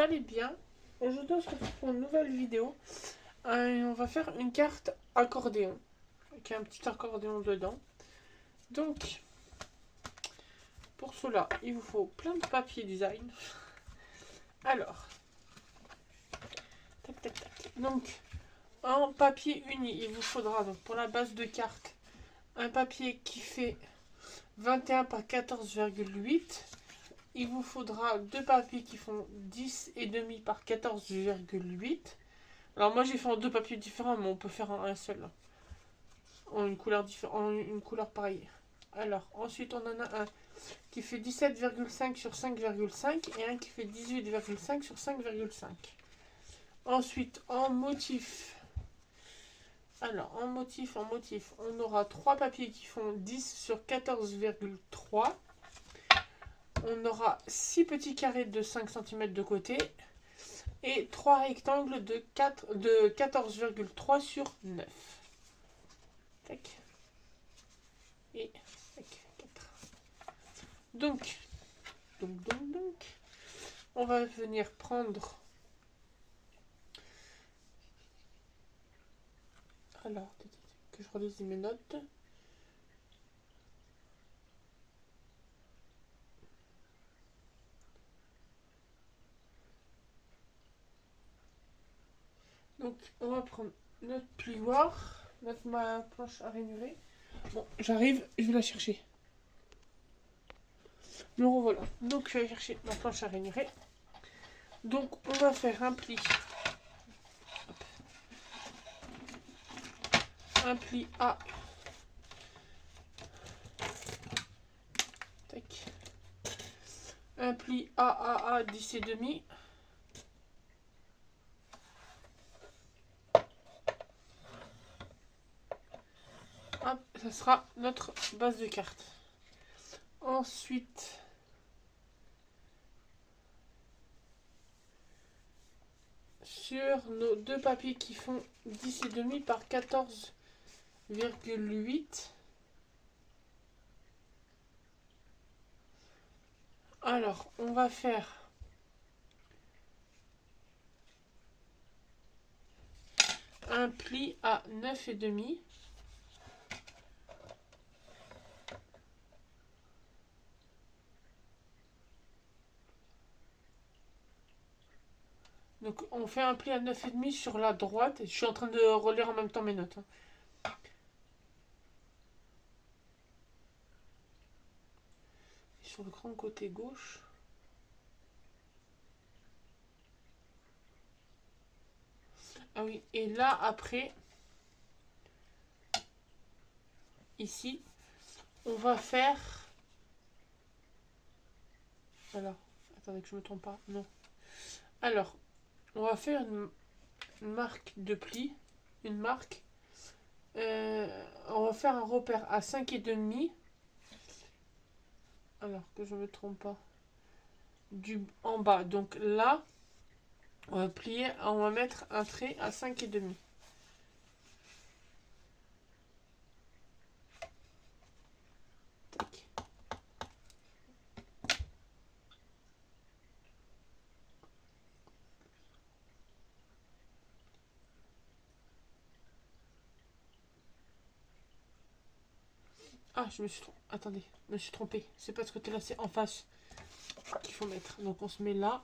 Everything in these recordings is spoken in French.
allez bien. Aujourd'hui, on se retrouve pour une nouvelle vidéo. Et on va faire une carte accordéon. Avec un petit accordéon dedans. Donc, pour cela, il vous faut plein de papier design. Alors, tac, tac, tac. Donc, en papier uni, il vous faudra, donc pour la base de carte, un papier qui fait 21 par 14,8. Il vous faudra deux papiers qui font 10,5 par 14,8. Alors moi j'ai fait en deux papiers différents, mais on peut faire en un seul. En une couleur différente, en une couleur pareille. Alors ensuite on en a un qui fait 17,5 sur 5,5 et un qui fait 18,5 sur 5,5. Ensuite en motif. Alors en motif, on aura trois papiers qui font 10 sur 14,3. On aura 6 petits carrés de 5 cm de côté et 3 rectangles de 14,3 sur 9. Tac. Et tac, 4. Donc, on va venir prendre. Alors, que je relise mes notes. Donc, on va prendre notre plioir, ma planche à ranurer. Bon, j'arrive, je vais la chercher. Me revoilà. Donc, je vais chercher ma planche à ranurer. Donc, on va faire un pli. Un pli A. Tac. Un pli AAA 10,5. Hop, ça sera notre base de carte. Ensuite, sur nos deux papiers qui font 10,5 par 14,8. Alors, on va faire un pli à 9,5. Donc, on fait un pli à 9,5 sur la droite. Je suis en train de relire en même temps mes notes. Et sur le grand côté gauche. Ah oui, et là, après, ici, on va faire... Alors, attendez que je me trompe pas. Non. Alors, on va faire une marque de pli. Une marque. On va faire un repère à 5,5. Alors que je ne me trompe pas. En bas. Donc là, on va plier, on va mettre un trait à 5,5. Tac. Ah, je me suis trompé. Attendez, je me suis trompé. C'est pas ce côté-là, c'est en face qu'il faut mettre. Donc on se met là.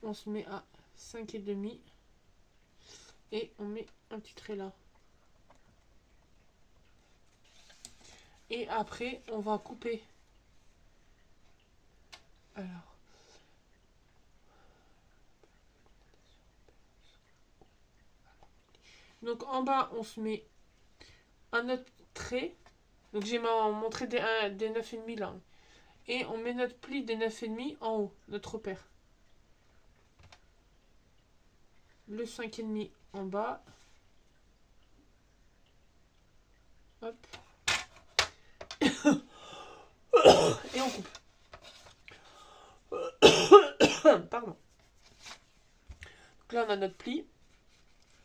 On se met à 5,5. Et on met un petit trait là. Et après, on va couper. Alors. Donc en bas, on se met un autre trait. Donc j'ai mon trait des 9,5 là. Et on met notre pli des 9,5 en haut, notre repère. Le 5,5 en bas. Hop. Et on coupe. Pardon. Donc là, on a notre pli.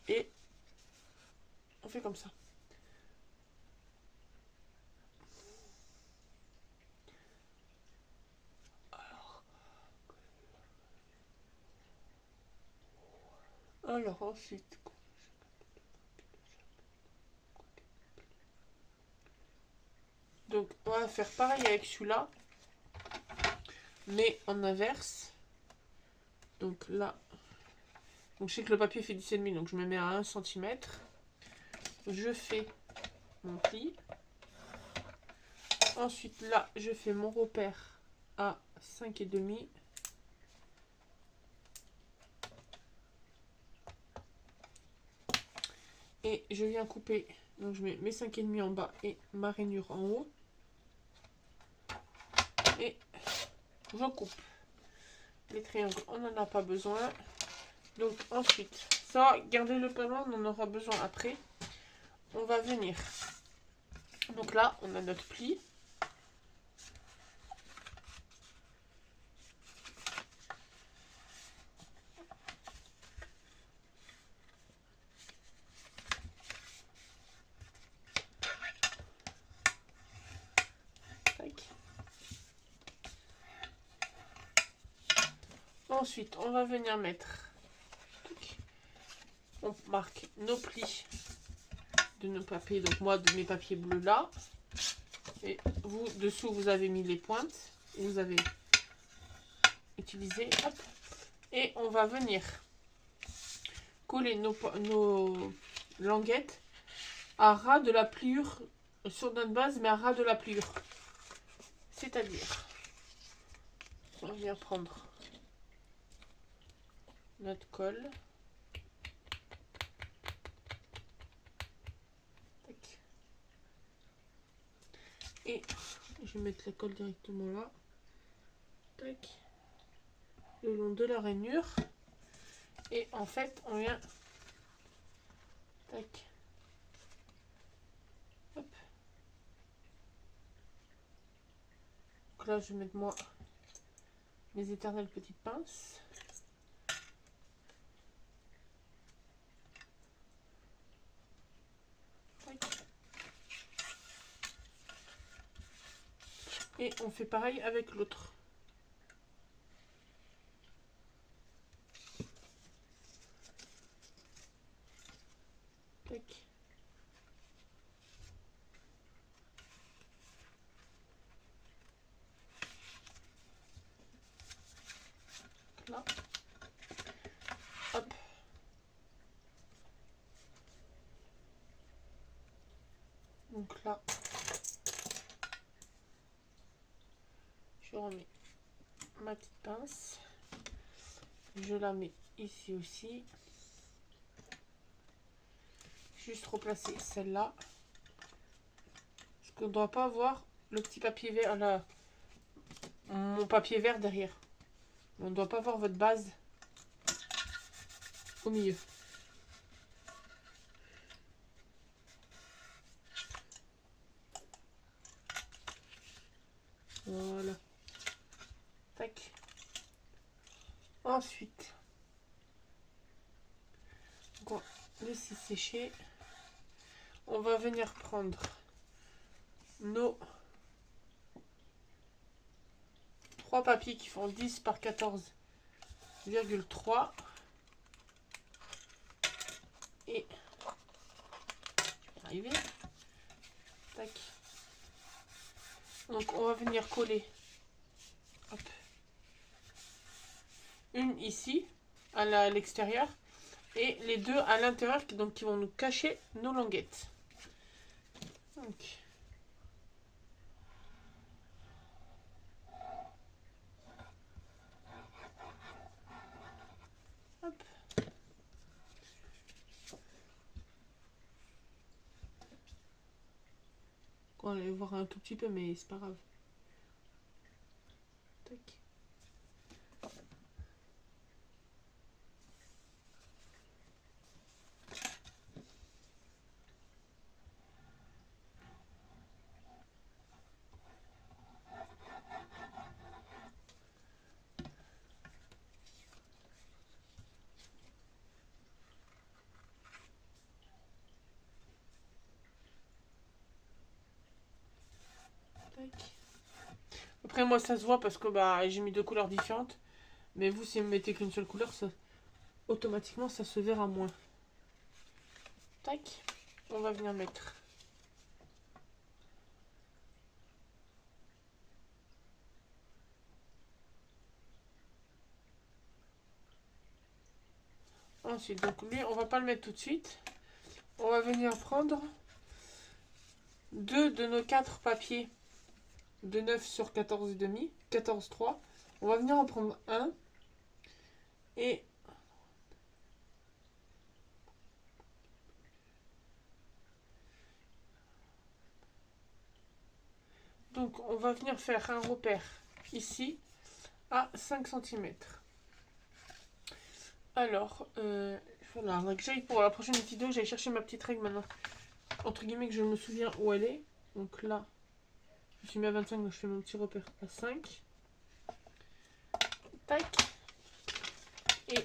Et on fait comme ça. Alors. Alors ensuite, donc on va faire pareil avec celui-là, mais en inverse. Donc là, donc je sais que le papier fait 10,5, donc je me mets à 1 cm. Je fais mon pli. Ensuite là, je fais mon repère à 5,5. Et je viens couper. Donc je mets mes 5,5 en bas et ma rainure en haut. Et je coupe. Les triangles, on n'en a pas besoin. Donc ensuite, ça, garder le panneau, on en aura besoin après. On va venir. Donc là, on a notre pli. Tac. Ensuite, on va venir mettre. On marque nos plis de nos papiers. Donc moi, de mes papiers bleus là. Et vous, dessous, vous avez mis les pointes. Vous avez utilisé. Hop. Et on va venir coller nos languettes à ras de la pliure sur notre base, mais à ras de la pliure. C'est-à-dire, on vient prendre notre colle. Tac. Et je vais mettre la colle directement là. Tac. Le long de la rainure. Et en fait, on vient... Tac. Hop. Donc là, je vais mettre moi mes éternelles petites pinces. Tac. Et on fait pareil avec l'autre. Tac. Là. Hop. Donc là, je remets ma petite pince. Je la mets ici aussi. Juste replacer celle-là. Parce qu'on ne doit pas avoir le petit papier vert, là, mon papier vert derrière. On ne doit pas voir votre base au milieu. Voilà. Tac. Ensuite, on va laisser sécher. On va venir prendre nos 3 papiers qui font 10 par 14,3. Et arriver. Tac. Donc on va venir coller. Hop. Une ici à l'extérieur et les deux à l'intérieur, donc qui vont nous cacher nos languettes. Donc. Hop. On va aller voir un tout petit peu, mais c'est pas grave. Tac. Après moi ça se voit parce que bah j'ai mis 2 couleurs différentes. Mais vous si vous mettez qu'une seule couleur, ça automatiquement ça se verra moins. Tac, on va venir mettre ensuite, donc lui on va pas le mettre tout de suite, on va venir prendre 2 de nos 4 papiers de 9 sur 14,5, 14,3, on va venir en prendre un et donc on va venir faire un repère ici à 5 cm. Alors, voilà, donc j'aille pour la prochaine vidéo, j'allais chercher ma petite règle maintenant, entre guillemets, que je me souviens où elle est. Donc là, je suis mis à 25, donc je fais mon petit repère à 5. Tac. Et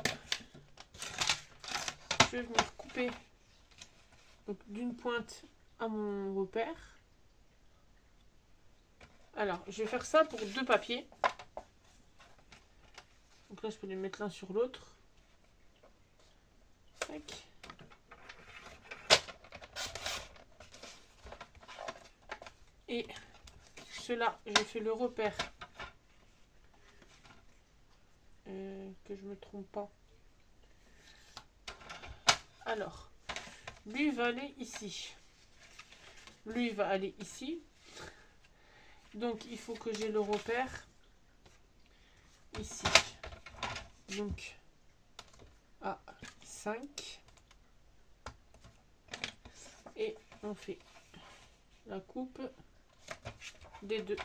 je vais venir couper d'une pointe à mon repère. Alors, je vais faire ça pour 2 papiers. Donc là, je peux les mettre l'un sur l'autre. Tac. Et cela, j'ai fait le repère. Que je me trompe pas. Alors, lui va aller ici. Lui va aller ici. Donc, il faut que j'ai le repère ici. Donc, à 5. Et on fait la coupe des 2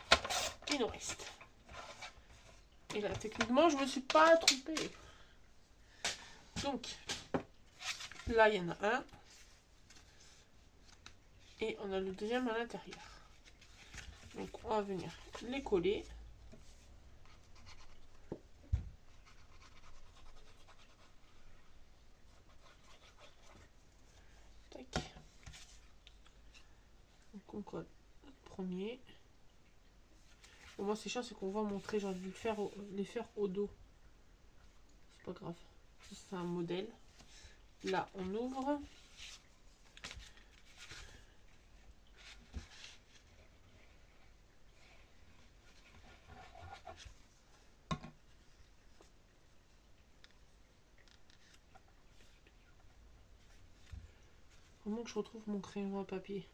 qui nous restent. Et là, techniquement, je me suis pas trompée. Donc, là, il y en a un. Et on a le deuxième à l'intérieur. Donc, on va venir les coller. Tac. Donc, on colle le premier. Bon, moi, c'est chiant, c'est qu'on va montrer. J'ai envie de les faire au dos. C'est pas grave. C'est un modèle. Là, on ouvre. Comment que je retrouve mon crayon à papier?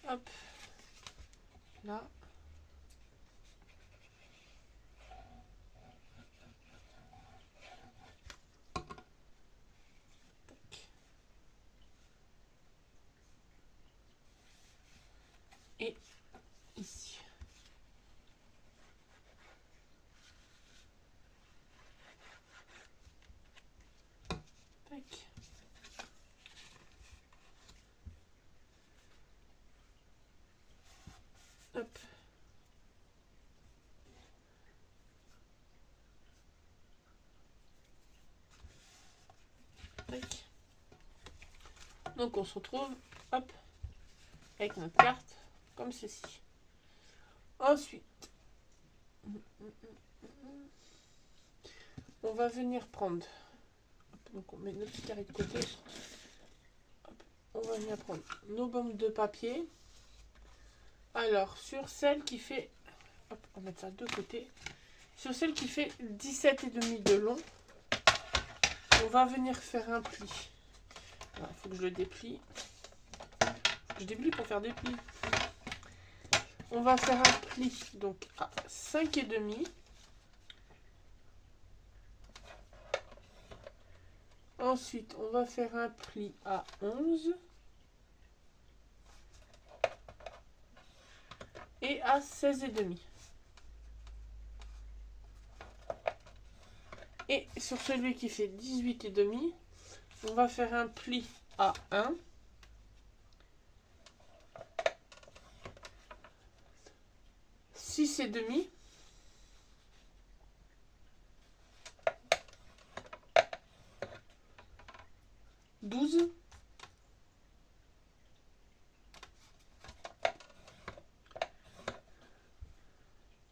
Hop. Là. Tac. Et ici. Tac. Hop. Tac. Donc on se retrouve, hop, avec notre carte, comme ceci. Ensuite, on va venir prendre, hop, donc on met notre petit carré de côté, hop, on va venir prendre nos bombes de papier. Alors, sur celle qui fait, hop, on va mettre ça de côté, sur celle qui fait 17,5 de long, on va venir faire un pli. Il faut que je le déplie. Je déplie pour faire des plis. On va faire un pli donc à 5,5. Ensuite, on va faire un pli à 11 et à 16,5. Et sur celui qui fait 18,5, on va faire un pli à 1. 6,5.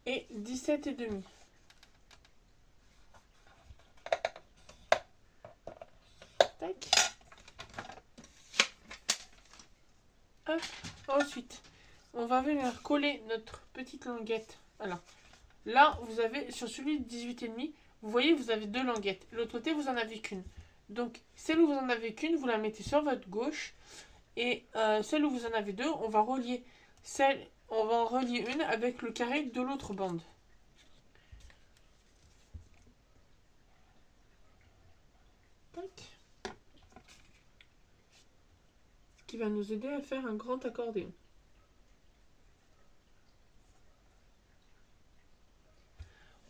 Et 17,5. Tac. Hop. Ensuite, on va venir coller notre petite languette. Alors, là, vous avez, sur celui de 18,5, vous voyez, vous avez 2 languettes. L'autre côté, vous en avez qu'une. Donc, celle où vous en avez qu'une, vous la mettez sur votre gauche. Et celle où vous en avez 2, on va relier une avec le carré de l'autre bande. Tac. Ce qui va nous aider à faire un grand accordéon.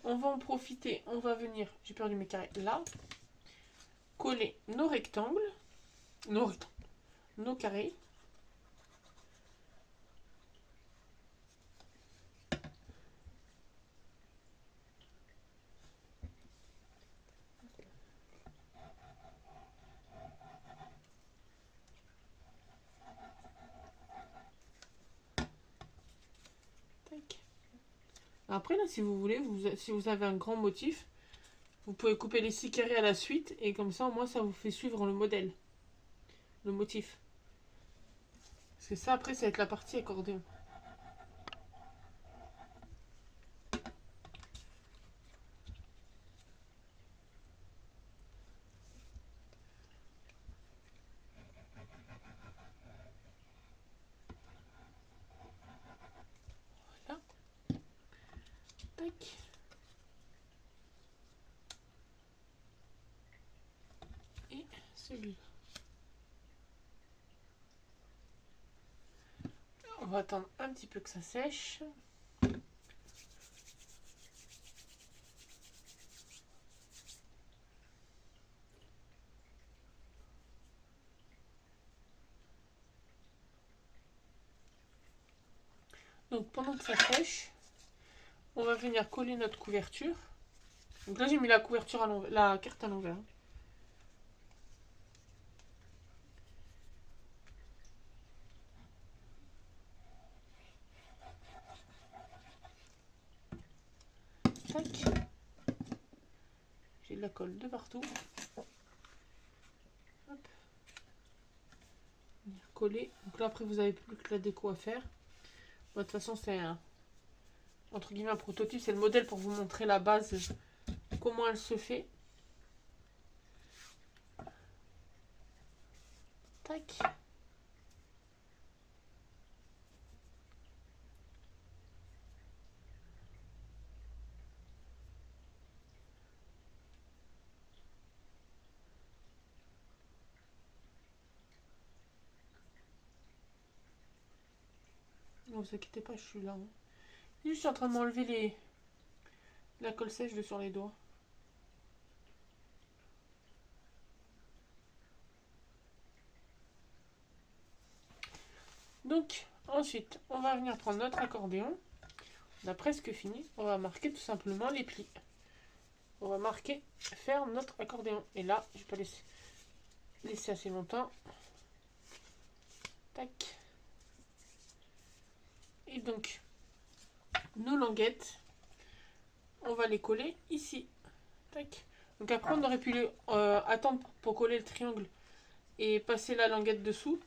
On va en profiter, on va venir, j'ai perdu mes carrés, là, coller nos rectangles, nos carrés. Tac. Après, là, si vous voulez, si vous avez un grand motif, vous pouvez couper les 6 carrés à la suite, et comme ça, au moins, ça vous fait suivre le modèle, le motif. Parce que ça, après, ça va être la partie accordéon. Voilà. Tac. Et celui-là. On va attendre un petit peu que ça sèche. Donc pendant que ça sèche, on va venir coller notre couverture. Donc là j'ai mis la couverture à l'envers, la carte à l'envers. Tac. J'ai de la colle de partout. Hop. Venir coller. Donc là après vous avez plus que la déco à faire. Bon, de toute façon c'est un entre guillemets un prototype, c'est le modèle pour vous montrer la base, comment elle se fait. Tac. Ne vous inquiétez pas, je suis là. Hein. Je suis en train de m'enlever la colle sèche de sur les doigts. Donc, ensuite, on va venir prendre notre accordéon. On a presque fini. On va marquer tout simplement les plis. On va marquer faire notre accordéon. Et là, je vais pas laisser assez longtemps. Tac. Et donc, nos languettes, on va les coller ici. Tac. Donc après, on aurait pu attendre pour coller le triangle et passer la languette dessous.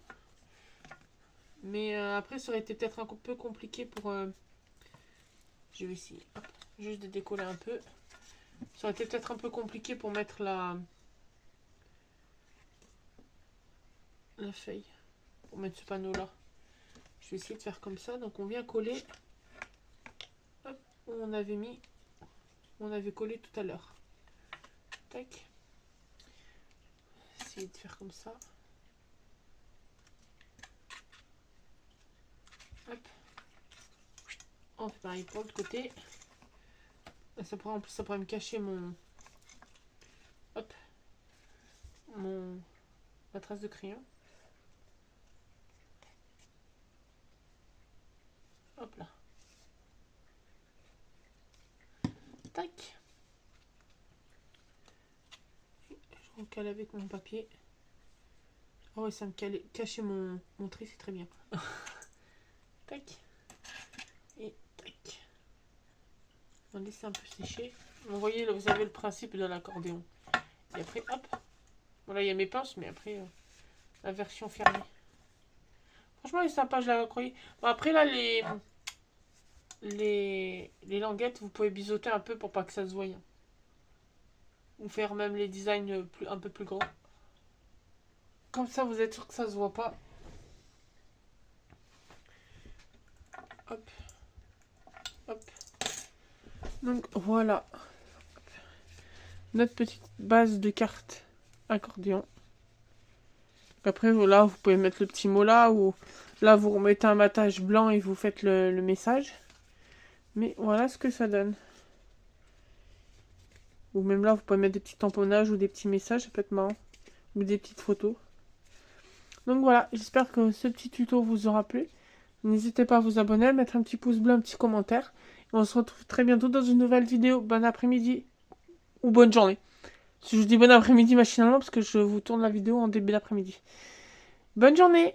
Mais après, ça aurait été peut-être un peu compliqué pour... je vais essayer juste de décoller un peu. Ça aurait été peut-être un peu compliqué pour mettre la feuille. Pour mettre ce panneau-là. Je vais essayer de faire comme ça. Donc on vient coller. Hop, où on avait mis... On avait collé tout à l'heure. Tac. Essayer de faire comme ça. Hop. On fait pareil pour l'autre côté. Ça pourrait, en plus, ça pourrait me cacher mon... Hop. Ma trace de crayon. Hop là. Tac. Je recale avec mon papier. Oh ouais, ça me cachait mon tri, c'est très bien. Tac. Et tac. On laisse un peu sécher. Vous voyez, là, vous avez le principe de l'accordéon. Et après, hop, Voilà, il y a mes pinces, mais après, la version fermée. Franchement, elle est sympa, je la croyais. Bon, après, là, les languettes, vous pouvez biseauter un peu pour pas que ça se voie. Ou faire même les designs un peu plus grands. Comme ça, vous êtes sûr que ça se voit pas. Hop. Hop. Donc, voilà. Notre petite base de cartes accordéon. Après, là, vous pouvez mettre le petit mot là, ou là, vous remettez un matage blanc et vous faites le message. Mais voilà ce que ça donne. Ou même là, vous pouvez mettre des petits tamponnages ou des petits messages, ça peut être marrant. Ou des petites photos. Donc voilà, j'espère que ce petit tuto vous aura plu. N'hésitez pas à vous abonner, à mettre un petit pouce bleu, un petit commentaire. Et on se retrouve très bientôt dans une nouvelle vidéo. Bon après-midi ou bonne journée. Si je vous dis bon après-midi machinalement, parce que je vous tourne la vidéo en début d'après-midi. Bonne journée!